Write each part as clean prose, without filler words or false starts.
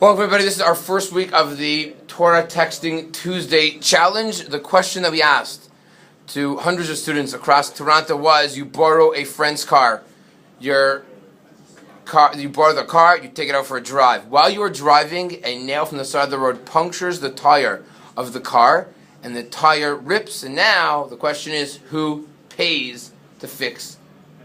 Welcome everybody, this is our first week of the Torah Texting Tuesday Challenge. The question that we asked to hundreds of students across Toronto was, you borrow a friend's car. You borrow the car, you take it out for a drive. While you are driving, a nail from the side of the road punctures the tire of the car, and the tire rips, and now the question is, who pays to fix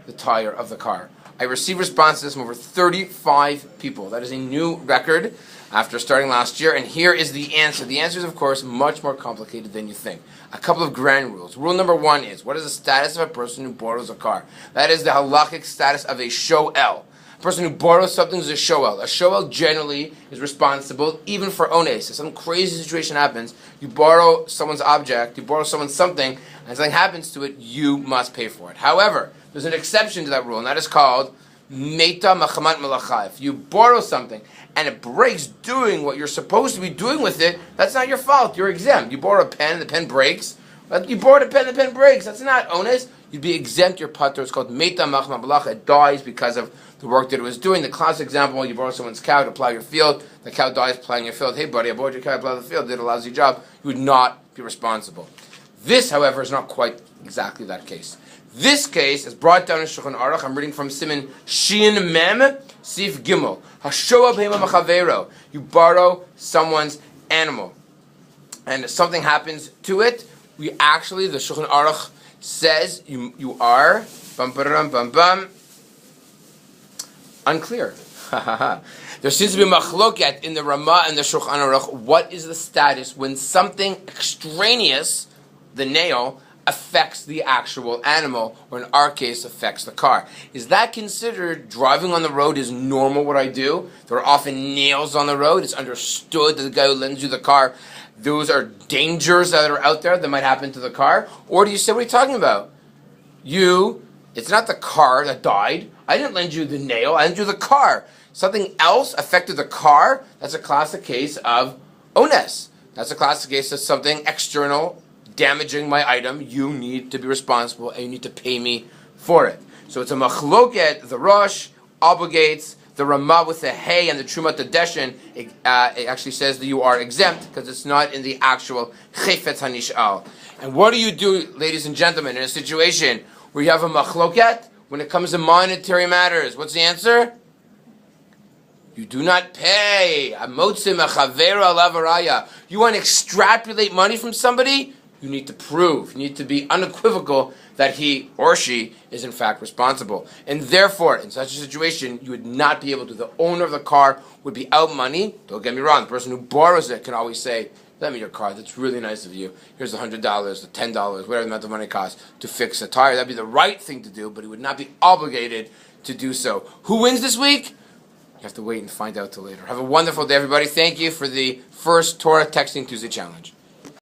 the tire of the car? I received responses from over 35 people. That is a new record after starting last year, and here is the answer. The answer is, of course, much more complicated than you think. A couple of grand rules. Rule number one is, what is the status of a person who borrows a car? That is the halakhic status of a shoel. A person who borrows something is a shoel. A shoel generally is responsible even for ones. If some crazy situation happens, you borrow someone's object, you borrow someone's something, and something happens to it, you must pay for it. However, there's an exception to that rule, and that is called Meta Machamat Melacha. If you borrow something and it breaks doing what you're supposed to be doing with it, that's not your fault. You're exempt. You borrow a pen, the pen breaks. You borrowed a pen, the pen breaks. That's not onus. You'd be exempt. Your patur. It's called Meta Machamat Melacha. It dies because of the work that it was doing. The classic example: you borrow someone's cow to plow your field. The cow dies plowing your field. Hey, buddy, I borrowed your cow to plow the field. Did a lousy job. You would not be responsible. This, however, is not quite exactly that case. This case is brought down in Shulchan Aruch. I'm reading from Siman Shin Mem Sif Gimel. Hashoa b'hema machavero. You borrow someone's animal, and if something happens to it, the Shulchan Aruch says you are unclear. There seems to be machloket in the Ramah and the Shulchan Aruch. What is the status when something extraneous, the nail, affects the actual animal, or in our case, affects the car? Is that considered driving on the road is normal, what I do? There are often nails on the road. It's understood that the guy who lends you the car, those are dangers that are out there that might happen to the car? Or do you say, what are you talking about? It's not the car that died. I didn't lend you the nail. I lent you the car. Something else affected the car. That's a classic case of ones. That's a classic case of something external damaging my item. You need to be responsible, and you need to pay me for it. So it's a machloket. The Rosh obligates the Ramah with the hay and the Trumat Deshen. It actually says that you are exempt because it's not in the actual chefetz hanishal. And what do you do, ladies and gentlemen, in a situation where you have a machloket when it comes to monetary matters? What's the answer? You do not pay. You want to extrapolate money from somebody? You need to prove, you need to be unequivocal that he or she is in fact responsible. And therefore, in such a situation, you would not be able to. The owner of the car would be out money. Don't get me wrong, the person who borrows it can always say, lend me your car, that's really nice of you. Here's $100, the $10, whatever the amount of money costs to fix a tire. That'd be the right thing to do, but he would not be obligated to do so. Who wins this week? You have to wait and find out till later. Have a wonderful day, everybody. Thank you for the first Torah Texting Tuesday Challenge.